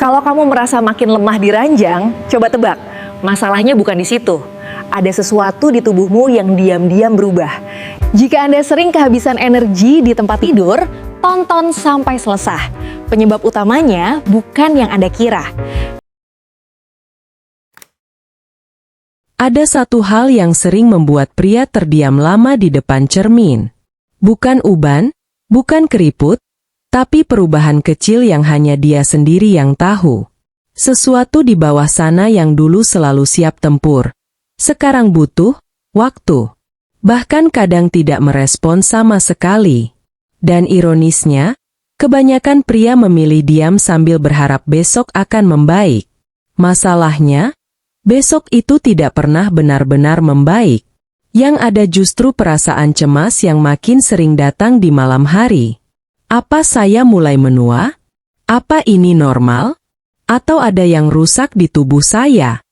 Kalau kamu merasa makin lemah di ranjang, coba tebak, masalahnya bukan di situ. Ada sesuatu di tubuhmu yang diam-diam berubah. Jika Anda sering kehabisan energi di tempat tidur, tonton sampai selesai. Penyebab utamanya bukan yang Anda kira. Ada satu hal yang sering membuat pria terdiam lama di depan cermin. Bukan uban, bukan keriput, tapi perubahan kecil yang hanya dia sendiri yang tahu. Sesuatu di bawah sana yang dulu selalu siap tempur, sekarang butuh waktu. Bahkan kadang tidak merespon sama sekali. Dan ironisnya, kebanyakan pria memilih diam sambil berharap besok akan membaik. Masalahnya, besok itu tidak pernah benar-benar membaik. Yang ada justru perasaan cemas yang makin sering datang di malam hari. Apa saya mulai menua? Apa ini normal? Atau ada yang rusak di tubuh saya?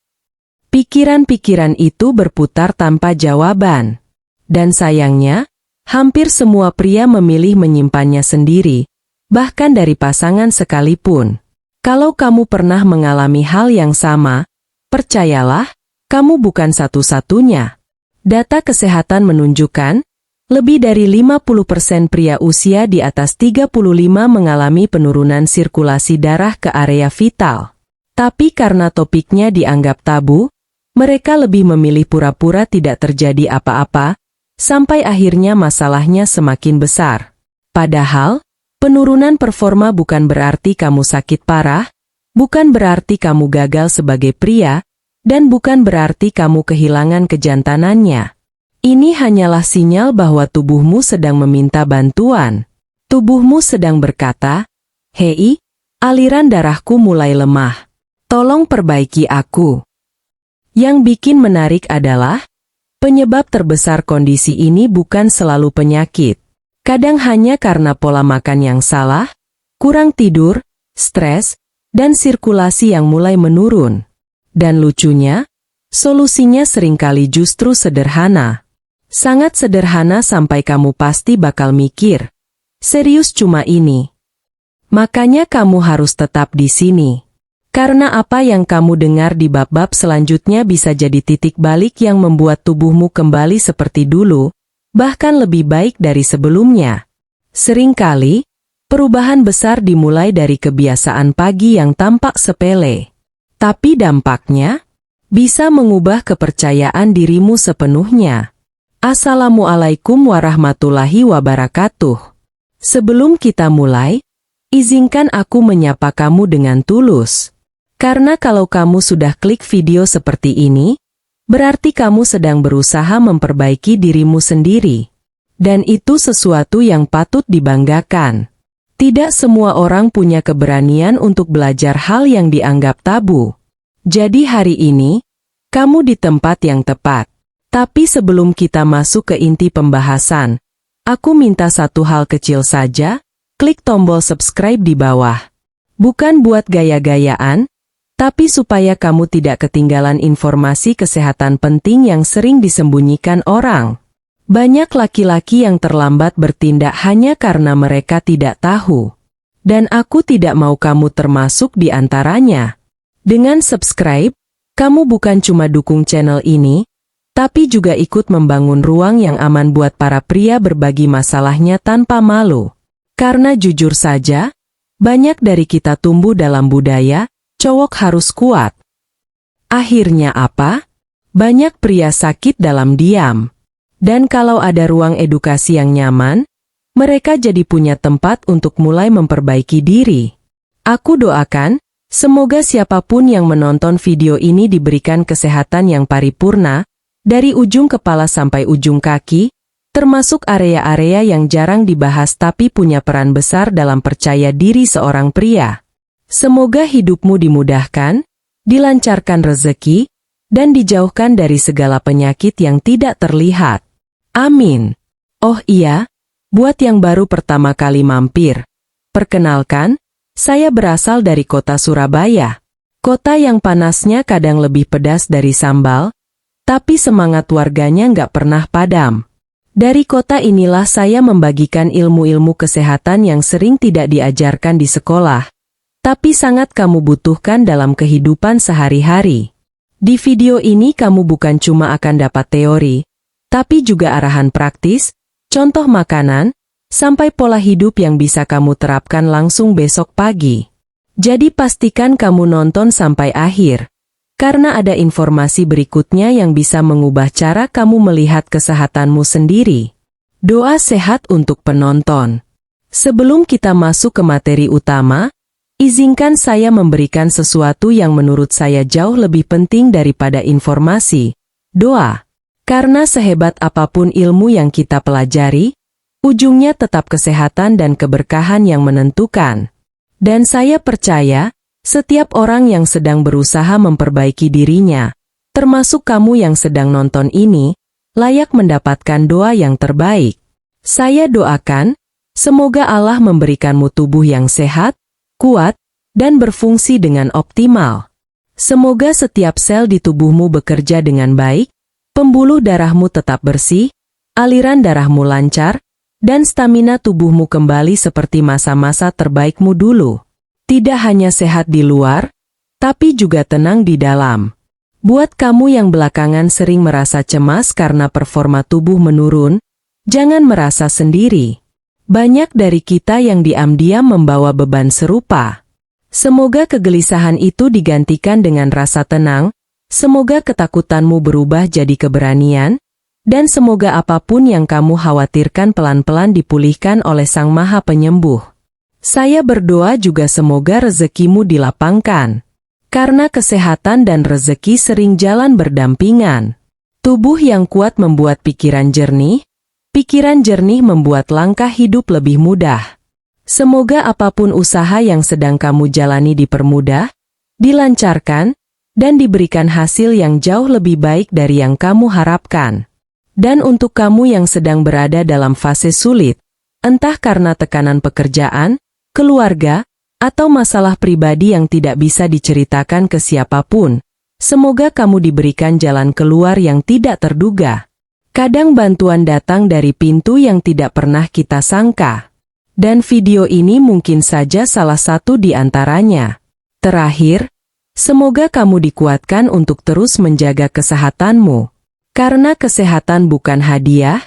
Pikiran-pikiran itu berputar tanpa jawaban. Dan sayangnya, hampir semua pria memilih menyimpannya sendiri, bahkan dari pasangan sekalipun. Kalau kamu pernah mengalami hal yang sama, percayalah, kamu bukan satu-satunya. Data kesehatan menunjukkan, lebih dari 50% pria usia di atas 35 mengalami penurunan sirkulasi darah ke area vital. Tapi karena topiknya dianggap tabu, mereka lebih memilih pura-pura tidak terjadi apa-apa, sampai akhirnya masalahnya semakin besar. Padahal, penurunan performa bukan berarti kamu sakit parah, bukan berarti kamu gagal sebagai pria, dan bukan berarti kamu kehilangan kejantanannya. Ini hanyalah sinyal bahwa tubuhmu sedang meminta bantuan. Tubuhmu sedang berkata, "Hei, aliran darahku mulai lemah. Tolong perbaiki aku." Yang bikin menarik adalah, penyebab terbesar kondisi ini bukan selalu penyakit. Kadang hanya karena pola makan yang salah, kurang tidur, stres, dan sirkulasi yang mulai menurun. Dan lucunya, solusinya seringkali justru sederhana. Sangat sederhana sampai kamu pasti bakal mikir, serius cuma ini? Makanya kamu harus tetap di sini. Karena apa yang kamu dengar di bab-bab selanjutnya bisa jadi titik balik yang membuat tubuhmu kembali seperti dulu, bahkan lebih baik dari sebelumnya. Seringkali, perubahan besar dimulai dari kebiasaan pagi yang tampak sepele. Tapi dampaknya, bisa mengubah kepercayaan dirimu sepenuhnya. Assalamualaikum warahmatullahi wabarakatuh. Sebelum kita mulai, izinkan aku menyapa kamu dengan tulus. Karena kalau kamu sudah klik video seperti ini, berarti kamu sedang berusaha memperbaiki dirimu sendiri. Dan itu sesuatu yang patut dibanggakan. Tidak semua orang punya keberanian untuk belajar hal yang dianggap tabu. Jadi hari ini, kamu di tempat yang tepat. Tapi sebelum kita masuk ke inti pembahasan, aku minta satu hal kecil saja, klik tombol subscribe di bawah. Bukan buat gaya-gayaan, tapi supaya kamu tidak ketinggalan informasi kesehatan penting yang sering disembunyikan orang. Banyak laki-laki yang terlambat bertindak hanya karena mereka tidak tahu. Dan aku tidak mau kamu termasuk di antaranya. Dengan subscribe, kamu bukan cuma dukung channel ini, tapi juga ikut membangun ruang yang aman buat para pria berbagi masalahnya tanpa malu. Karena jujur saja, banyak dari kita tumbuh dalam budaya, cowok harus kuat. Akhirnya apa? Banyak pria sakit dalam diam. Dan kalau ada ruang edukasi yang nyaman, mereka jadi punya tempat untuk mulai memperbaiki diri. Aku doakan, semoga siapapun yang menonton video ini diberikan kesehatan yang paripurna, dari ujung kepala sampai ujung kaki, termasuk area-area yang jarang dibahas tapi punya peran besar dalam percaya diri seorang pria. Semoga hidupmu dimudahkan, dilancarkan rezeki, dan dijauhkan dari segala penyakit yang tidak terlihat. Amin. Oh iya, buat yang baru pertama kali mampir, perkenalkan, saya berasal dari kota Surabaya. Kota yang panasnya kadang lebih pedas dari sambal, tapi semangat warganya nggak pernah padam. Dari kota inilah saya membagikan ilmu-ilmu kesehatan yang sering tidak diajarkan di sekolah, tapi sangat kamu butuhkan dalam kehidupan sehari-hari. Di video ini kamu bukan cuma akan dapat teori, tapi juga arahan praktis, contoh makanan, sampai pola hidup yang bisa kamu terapkan langsung besok pagi. Jadi pastikan kamu nonton sampai akhir, karena ada informasi berikutnya yang bisa mengubah cara kamu melihat kesehatanmu sendiri. Doa sehat untuk penonton. Sebelum kita masuk ke materi utama, izinkan saya memberikan sesuatu yang menurut saya jauh lebih penting daripada informasi, doa. Karena sehebat apapun ilmu yang kita pelajari, ujungnya tetap kesehatan dan keberkahan yang menentukan. Dan saya percaya, setiap orang yang sedang berusaha memperbaiki dirinya, termasuk kamu yang sedang nonton ini, layak mendapatkan doa yang terbaik. Saya doakan, semoga Allah memberikanmu tubuh yang sehat, kuat, dan berfungsi dengan optimal. Semoga setiap sel di tubuhmu bekerja dengan baik, pembuluh darahmu tetap bersih, aliran darahmu lancar, dan stamina tubuhmu kembali seperti masa-masa terbaikmu dulu. Tidak hanya sehat di luar, tapi juga tenang di dalam. Buat kamu yang belakangan sering merasa cemas karena performa tubuh menurun, jangan merasa sendiri. Banyak dari kita yang diam-diam membawa beban serupa. Semoga kegelisahan itu digantikan dengan rasa tenang, semoga ketakutanmu berubah jadi keberanian, dan semoga apapun yang kamu khawatirkan pelan-pelan dipulihkan oleh Sang Maha Penyembuh. Saya berdoa juga semoga rezekimu dilapangkan. Karena kesehatan dan rezeki sering jalan berdampingan. Tubuh yang kuat membuat pikiran jernih membuat langkah hidup lebih mudah. Semoga apapun usaha yang sedang kamu jalani dipermudah, dilancarkan, dan diberikan hasil yang jauh lebih baik dari yang kamu harapkan. Dan untuk kamu yang sedang berada dalam fase sulit, entah karena tekanan pekerjaan, keluarga, atau masalah pribadi yang tidak bisa diceritakan ke siapapun, semoga kamu diberikan jalan keluar yang tidak terduga. Kadang bantuan datang dari pintu yang tidak pernah kita sangka. Dan video ini mungkin saja salah satu di antaranya. Terakhir, semoga kamu dikuatkan untuk terus menjaga kesehatanmu. Karena kesehatan bukan hadiah,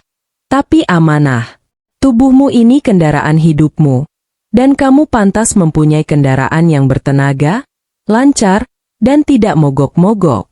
tapi amanah. Tubuhmu ini kendaraan hidupmu, dan kamu pantas mempunyai kendaraan yang bertenaga, lancar, dan tidak mogok-mogok.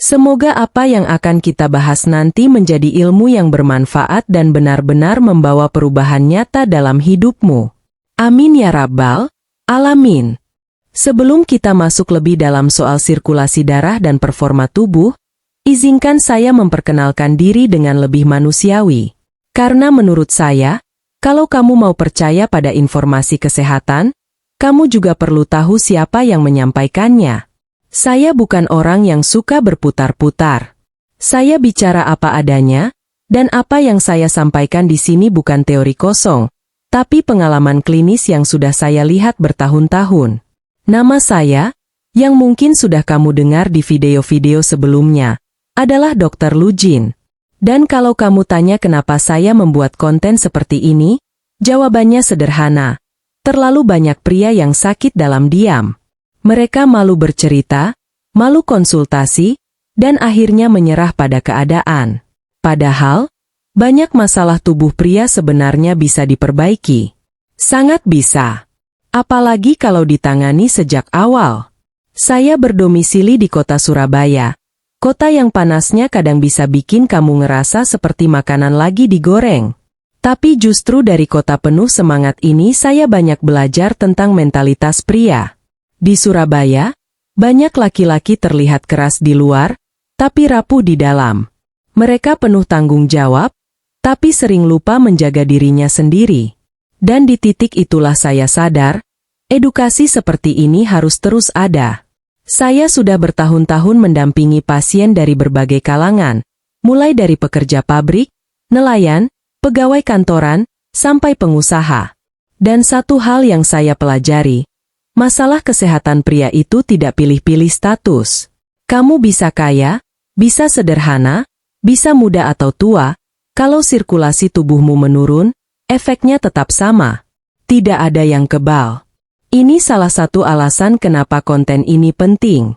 Semoga apa yang akan kita bahas nanti menjadi ilmu yang bermanfaat dan benar-benar membawa perubahan nyata dalam hidupmu. Amin ya Rabbal Alamin. Sebelum kita masuk lebih dalam soal sirkulasi darah dan performa tubuh, izinkan saya memperkenalkan diri dengan lebih manusiawi. Karena menurut saya, kalau kamu mau percaya pada informasi kesehatan, kamu juga perlu tahu siapa yang menyampaikannya. Saya bukan orang yang suka berputar-putar. Saya bicara apa adanya, dan apa yang saya sampaikan di sini bukan teori kosong, tapi pengalaman klinis yang sudah saya lihat bertahun-tahun. Nama saya, yang mungkin sudah kamu dengar di video-video sebelumnya, adalah Dr. Lujin. Dan kalau kamu tanya kenapa saya membuat konten seperti ini, jawabannya sederhana. Terlalu banyak pria yang sakit dalam diam. Mereka malu bercerita, malu konsultasi, dan akhirnya menyerah pada keadaan. Padahal, banyak masalah tubuh pria sebenarnya bisa diperbaiki. Sangat bisa. Apalagi kalau ditangani sejak awal. Saya berdomisili di kota Surabaya. Kota yang panasnya kadang bisa bikin kamu ngerasa seperti makanan lagi digoreng. Tapi justru dari kota penuh semangat ini saya banyak belajar tentang mentalitas pria. Di Surabaya, banyak laki-laki terlihat keras di luar, tapi rapuh di dalam. Mereka penuh tanggung jawab, tapi sering lupa menjaga dirinya sendiri. Dan di titik itulah saya sadar, edukasi seperti ini harus terus ada. Saya sudah bertahun-tahun mendampingi pasien dari berbagai kalangan, mulai dari pekerja pabrik, nelayan, pegawai kantoran, sampai pengusaha. Dan satu hal yang saya pelajari, masalah kesehatan pria itu tidak pilih-pilih status. Kamu bisa kaya, bisa sederhana, bisa muda atau tua, kalau sirkulasi tubuhmu menurun, efeknya tetap sama. Tidak ada yang kebal. Ini salah satu alasan kenapa konten ini penting.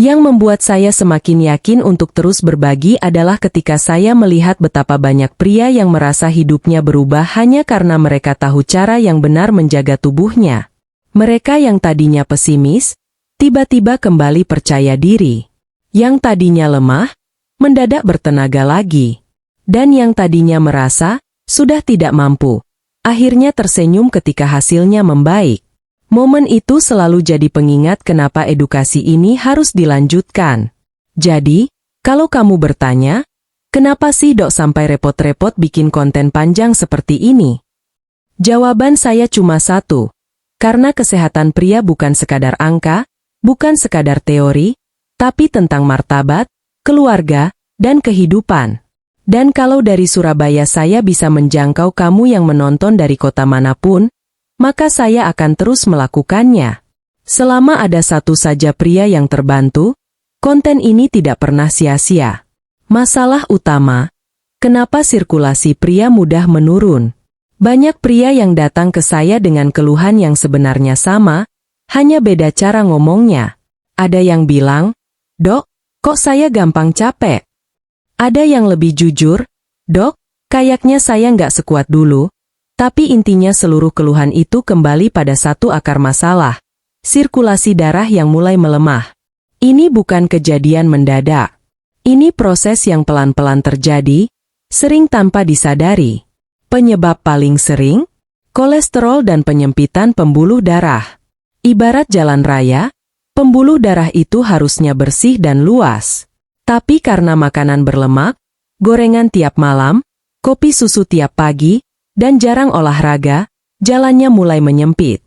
Yang membuat saya semakin yakin untuk terus berbagi adalah ketika saya melihat betapa banyak pria yang merasa hidupnya berubah hanya karena mereka tahu cara yang benar menjaga tubuhnya. Mereka yang tadinya pesimis, tiba-tiba kembali percaya diri. Yang tadinya lemah, mendadak bertenaga lagi. Dan yang tadinya merasa sudah tidak mampu, akhirnya tersenyum ketika hasilnya membaik. Momen itu selalu jadi pengingat kenapa edukasi ini harus dilanjutkan. Jadi, kalau kamu bertanya, kenapa sih Dok sampai repot-repot bikin konten panjang seperti ini? Jawaban saya cuma satu. Karena kesehatan pria bukan sekadar angka, bukan sekadar teori, tapi tentang martabat, keluarga, dan kehidupan. Dan kalau dari Surabaya saya bisa menjangkau kamu yang menonton dari kota manapun, maka saya akan terus melakukannya. Selama ada satu saja pria yang terbantu, konten ini tidak pernah sia-sia. Masalah utama, kenapa sirkulasi pria mudah menurun? Banyak pria yang datang ke saya dengan keluhan yang sebenarnya sama, hanya beda cara ngomongnya. Ada yang bilang, "Dok, kok saya gampang capek?" Ada yang lebih jujur, "Dok, kayaknya saya nggak sekuat dulu." Tapi intinya seluruh keluhan itu kembali pada satu akar masalah, sirkulasi darah yang mulai melemah. Ini bukan kejadian mendadak. Ini proses yang pelan-pelan terjadi, sering tanpa disadari. Penyebab paling sering, kolesterol dan penyempitan pembuluh darah. Ibarat jalan raya, pembuluh darah itu harusnya bersih dan luas. Tapi karena makanan berlemak, gorengan tiap malam, kopi susu tiap pagi, dan jarang olahraga, jalannya mulai menyempit.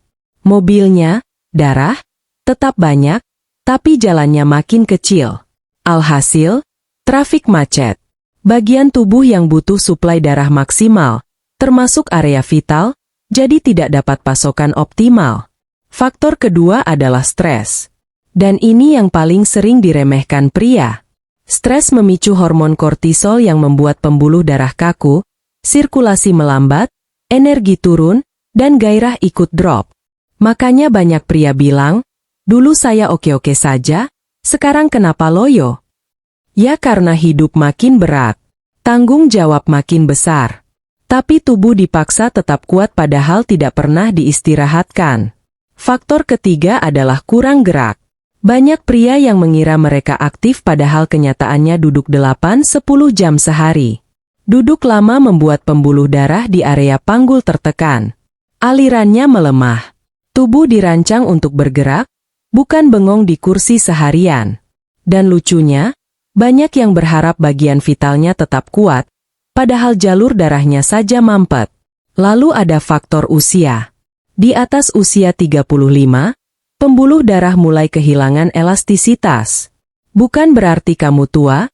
Mobilnya, darah, tetap banyak, tapi jalannya makin kecil. Alhasil, trafik macet. Bagian tubuh yang butuh suplai darah maksimal, termasuk area vital, jadi tidak dapat pasokan optimal. Faktor kedua adalah stres. Dan ini yang paling sering diremehkan pria. Stres memicu hormon kortisol yang membuat pembuluh darah kaku, sirkulasi melambat, energi turun, dan gairah ikut drop. Makanya banyak pria bilang, "Dulu saya oke-oke saja, sekarang kenapa loyo?" Ya karena hidup makin berat, tanggung jawab makin besar. Tapi tubuh dipaksa tetap kuat padahal tidak pernah diistirahatkan. Faktor ketiga adalah kurang gerak. Banyak pria yang mengira mereka aktif padahal kenyataannya duduk 8-10 jam sehari. Duduk lama membuat pembuluh darah di area panggul tertekan. Alirannya melemah. Tubuh dirancang untuk bergerak, bukan bengong di kursi seharian. Dan lucunya, banyak yang berharap bagian vitalnya tetap kuat, padahal jalur darahnya saja mampet. Lalu ada faktor usia. Di atas usia 35, pembuluh darah mulai kehilangan elastisitas. Bukan berarti kamu tua,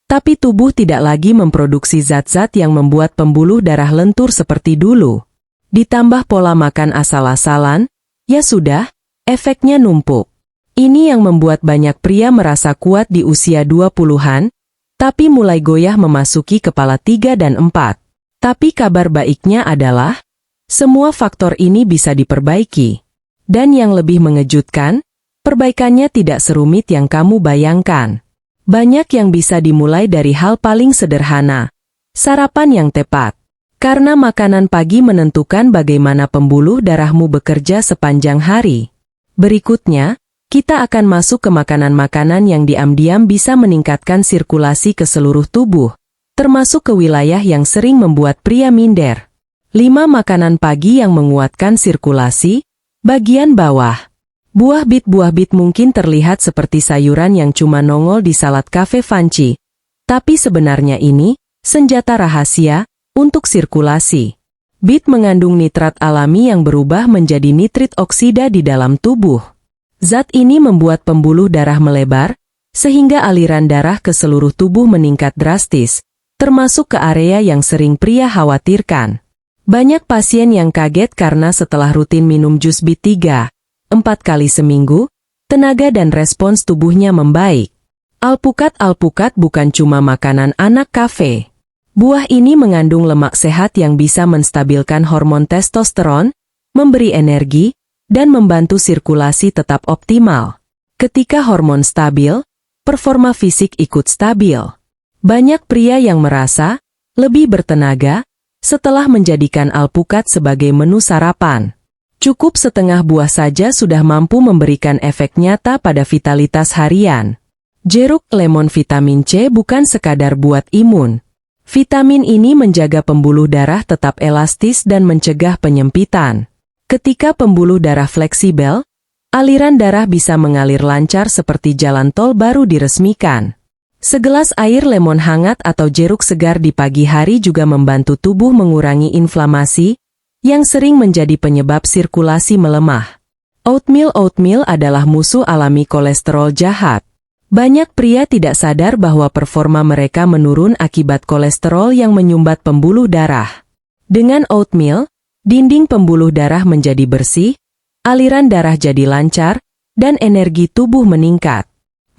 tapi tubuh tidak lagi memproduksi zat-zat yang membuat pembuluh darah lentur seperti dulu. Ditambah pola makan asal-asalan, ya sudah, efeknya numpuk. Ini yang membuat banyak pria merasa kuat di usia 20-an, tapi mulai goyah memasuki kepala 3 dan 4. Tapi kabar baiknya adalah, semua faktor ini bisa diperbaiki. Dan yang lebih mengejutkan, perbaikannya tidak serumit yang kamu bayangkan. Banyak yang bisa dimulai dari hal paling sederhana. Sarapan yang tepat. Karena makanan pagi menentukan bagaimana pembuluh darahmu bekerja sepanjang hari. Berikutnya, kita akan masuk ke makanan-makanan yang diam-diam bisa meningkatkan sirkulasi ke seluruh tubuh, termasuk ke wilayah yang sering membuat pria minder. 5 makanan pagi yang menguatkan sirkulasi. Bagian bawah. Buah bit mungkin terlihat seperti sayuran yang cuma nongol di salad cafe fancy. Tapi sebenarnya ini, senjata rahasia, untuk sirkulasi. Bit mengandung nitrat alami yang berubah menjadi nitrit oksida di dalam tubuh. Zat ini membuat pembuluh darah melebar, sehingga aliran darah ke seluruh tubuh meningkat drastis, termasuk ke area yang sering pria khawatirkan. Banyak pasien yang kaget karena setelah rutin minum jus bit 3-4 kali seminggu, tenaga dan respons tubuhnya membaik. Alpukat bukan cuma makanan anak kafe. Buah ini mengandung lemak sehat yang bisa menstabilkan hormon testosteron, memberi energi, dan membantu sirkulasi tetap optimal. Ketika hormon stabil, performa fisik ikut stabil. Banyak pria yang merasa lebih bertenaga setelah menjadikan alpukat sebagai menu sarapan. Cukup setengah buah saja sudah mampu memberikan efek nyata pada vitalitas harian. Jeruk lemon vitamin C bukan sekadar buat imun. Vitamin ini menjaga pembuluh darah tetap elastis dan mencegah penyempitan. Ketika pembuluh darah fleksibel, aliran darah bisa mengalir lancar seperti jalan tol baru diresmikan. Segelas air lemon hangat atau jeruk segar di pagi hari juga membantu tubuh mengurangi inflamasi yang sering menjadi penyebab sirkulasi melemah. Oatmeal adalah musuh alami kolesterol jahat. Banyak pria tidak sadar bahwa performa mereka menurun akibat kolesterol yang menyumbat pembuluh darah. Dengan oatmeal, dinding pembuluh darah menjadi bersih, aliran darah jadi lancar, dan energi tubuh meningkat.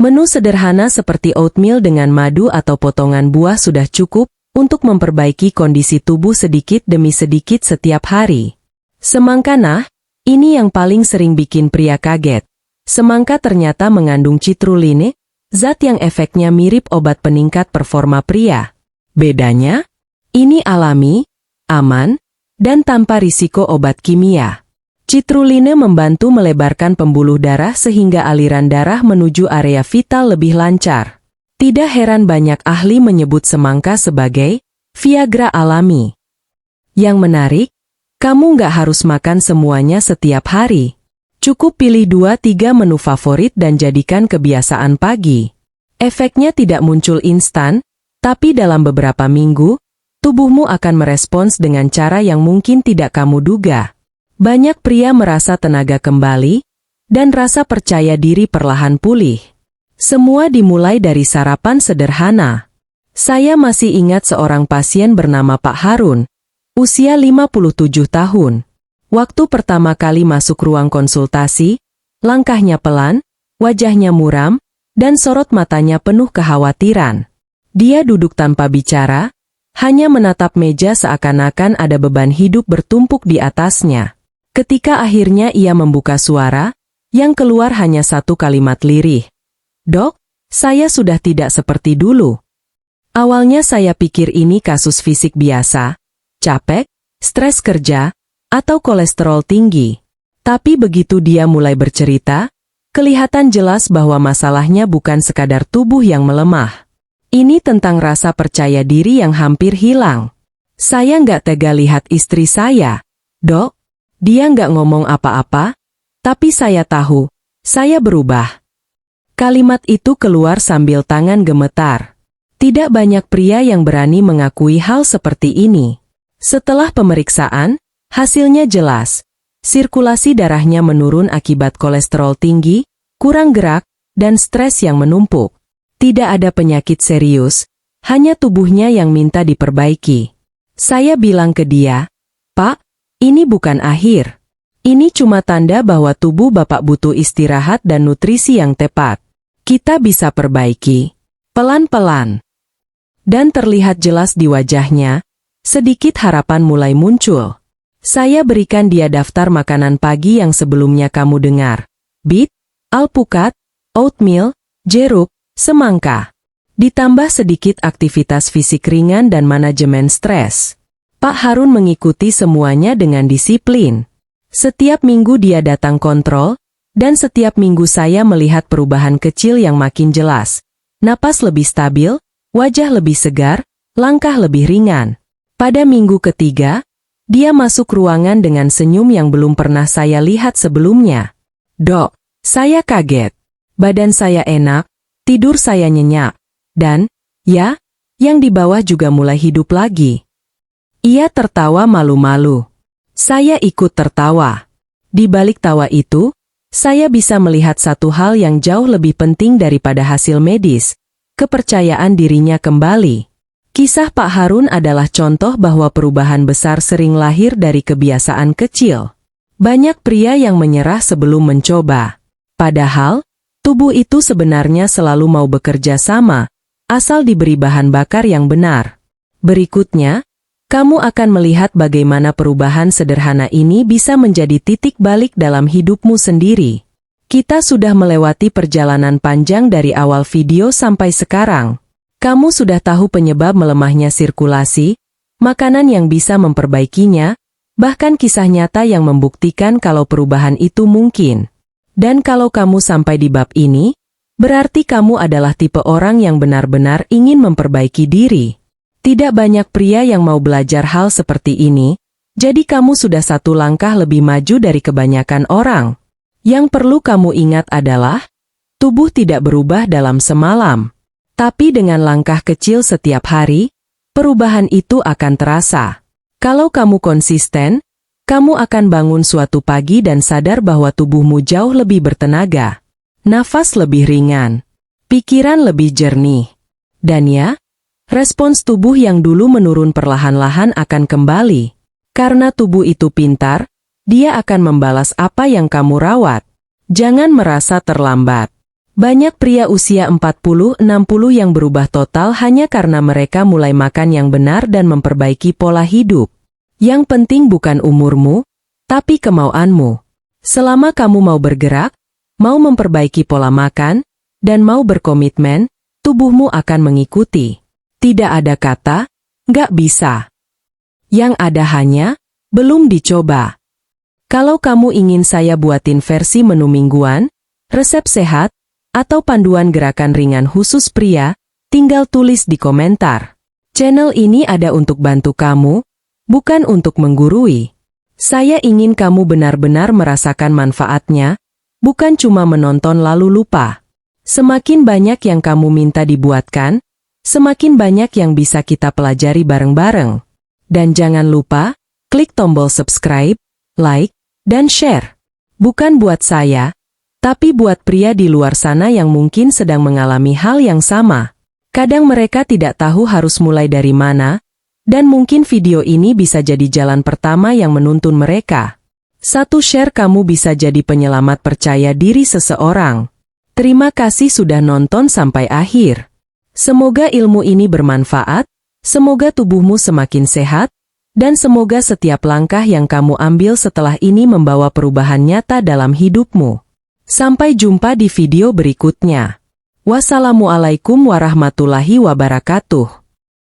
Menu sederhana seperti oatmeal dengan madu atau potongan buah sudah cukup untuk memperbaiki kondisi tubuh sedikit demi sedikit setiap hari. Semangka ini yang paling sering bikin pria kaget. Semangka ternyata mengandung citruline, zat yang efeknya mirip obat peningkat performa pria. Bedanya, ini alami, aman, dan tanpa risiko obat kimia. Citruline membantu melebarkan pembuluh darah sehingga aliran darah menuju area vital lebih lancar. Tidak heran banyak ahli menyebut semangka sebagai Viagra alami. Yang menarik, kamu nggak harus makan semuanya setiap hari. Cukup pilih 2-3 menu favorit dan jadikan kebiasaan pagi. Efeknya tidak muncul instan, tapi dalam beberapa minggu, tubuhmu akan merespons dengan cara yang mungkin tidak kamu duga. Banyak pria merasa tenaga kembali, dan rasa percaya diri perlahan pulih. Semua dimulai dari sarapan sederhana. Saya masih ingat seorang pasien bernama Pak Harun, usia 57 tahun. Waktu pertama kali masuk ruang konsultasi, langkahnya pelan, wajahnya muram, dan sorot matanya penuh kekhawatiran. Dia duduk tanpa bicara, hanya menatap meja seakan-akan ada beban hidup bertumpuk di atasnya. Ketika akhirnya ia membuka suara, yang keluar hanya satu kalimat lirih. "Dok, saya sudah tidak seperti dulu." Awalnya saya pikir ini kasus fisik biasa, capek, stres kerja, atau kolesterol tinggi. Tapi begitu dia mulai bercerita, kelihatan jelas bahwa masalahnya bukan sekadar tubuh yang melemah. Ini tentang rasa percaya diri yang hampir hilang. Saya nggak tega lihat istri saya. "Dok, dia nggak ngomong apa-apa, tapi saya tahu, saya berubah." Kalimat itu keluar sambil tangan gemetar. Tidak banyak pria yang berani mengakui hal seperti ini. Setelah pemeriksaan, hasilnya jelas. Sirkulasi darahnya menurun akibat kolesterol tinggi, kurang gerak, dan stres yang menumpuk. Tidak ada penyakit serius, hanya tubuhnya yang minta diperbaiki. Saya bilang ke dia, "Pak, ini bukan akhir. Ini cuma tanda bahwa tubuh Bapak butuh istirahat dan nutrisi yang tepat. Kita bisa perbaiki pelan-pelan." Dan terlihat jelas di wajahnya, sedikit harapan mulai muncul. Saya berikan dia daftar makanan pagi yang sebelumnya kamu dengar. Beet, alpukat, oatmeal, jeruk, semangka. Ditambah sedikit aktivitas fisik ringan dan manajemen stres. Pak Harun mengikuti semuanya dengan disiplin. Setiap minggu dia datang kontrol, dan setiap minggu saya melihat perubahan kecil yang makin jelas. Napas lebih stabil, wajah lebih segar, langkah lebih ringan. Pada minggu ketiga, dia masuk ruangan dengan senyum yang belum pernah saya lihat sebelumnya. "Dok, saya kaget. Badan saya enak, tidur saya nyenyak. Dan, ya, yang di bawah juga mulai hidup lagi." Ia tertawa malu-malu. Saya ikut tertawa. Di balik tawa itu, saya bisa melihat satu hal yang jauh lebih penting daripada hasil medis. Kepercayaan dirinya kembali. Kisah Pak Harun adalah contoh bahwa perubahan besar sering lahir dari kebiasaan kecil. Banyak pria yang menyerah sebelum mencoba. Padahal, tubuh itu sebenarnya selalu mau bekerja sama, asal diberi bahan bakar yang benar. Berikutnya, Kamu akan melihat bagaimana perubahan sederhana ini bisa menjadi titik balik dalam hidupmu sendiri. Kita sudah melewati perjalanan panjang dari awal video sampai sekarang. Kamu sudah tahu penyebab melemahnya sirkulasi, makanan yang bisa memperbaikinya, bahkan kisah nyata yang membuktikan kalau perubahan itu mungkin. Dan kalau kamu sampai di bab ini, berarti kamu adalah tipe orang yang benar-benar ingin memperbaiki diri. Tidak banyak pria yang mau belajar hal seperti ini, jadi kamu sudah satu langkah lebih maju dari kebanyakan orang. Yang perlu kamu ingat adalah, tubuh tidak berubah dalam semalam. Tapi dengan langkah kecil setiap hari, perubahan itu akan terasa. Kalau kamu konsisten, kamu akan bangun suatu pagi dan sadar bahwa tubuhmu jauh lebih bertenaga. Nafas lebih ringan, pikiran lebih jernih. Dan ya, respons tubuh yang dulu menurun perlahan-lahan akan kembali. Karena tubuh itu pintar, dia akan membalas apa yang kamu rawat. Jangan merasa terlambat. Banyak pria usia 40-60 yang berubah total hanya karena mereka mulai makan yang benar dan memperbaiki pola hidup. Yang penting bukan umurmu, tapi kemauanmu. Selama kamu mau bergerak, mau memperbaiki pola makan, dan mau berkomitmen, tubuhmu akan mengikuti. Tidak ada kata, nggak bisa. Yang ada hanya, belum dicoba. Kalau kamu ingin saya buatin versi menu mingguan, resep sehat, atau panduan gerakan ringan khusus pria, tinggal tulis di komentar. Channel ini ada untuk bantu kamu, bukan untuk menggurui. Saya ingin kamu benar-benar merasakan manfaatnya, bukan cuma menonton lalu lupa. Semakin banyak yang kamu minta dibuatkan, semakin banyak yang bisa kita pelajari bareng-bareng. Dan jangan lupa, klik tombol subscribe, like, dan share. Bukan buat saya, tapi buat pria di luar sana yang mungkin sedang mengalami hal yang sama. Kadang mereka tidak tahu harus mulai dari mana, dan mungkin video ini bisa jadi jalan pertama yang menuntun mereka. Satu share kamu bisa jadi penyelamat percaya diri seseorang. Terima kasih sudah nonton sampai akhir. Semoga ilmu ini bermanfaat, semoga tubuhmu semakin sehat, dan semoga setiap langkah yang kamu ambil setelah ini membawa perubahan nyata dalam hidupmu. Sampai jumpa di video berikutnya. Wassalamualaikum warahmatullahi wabarakatuh.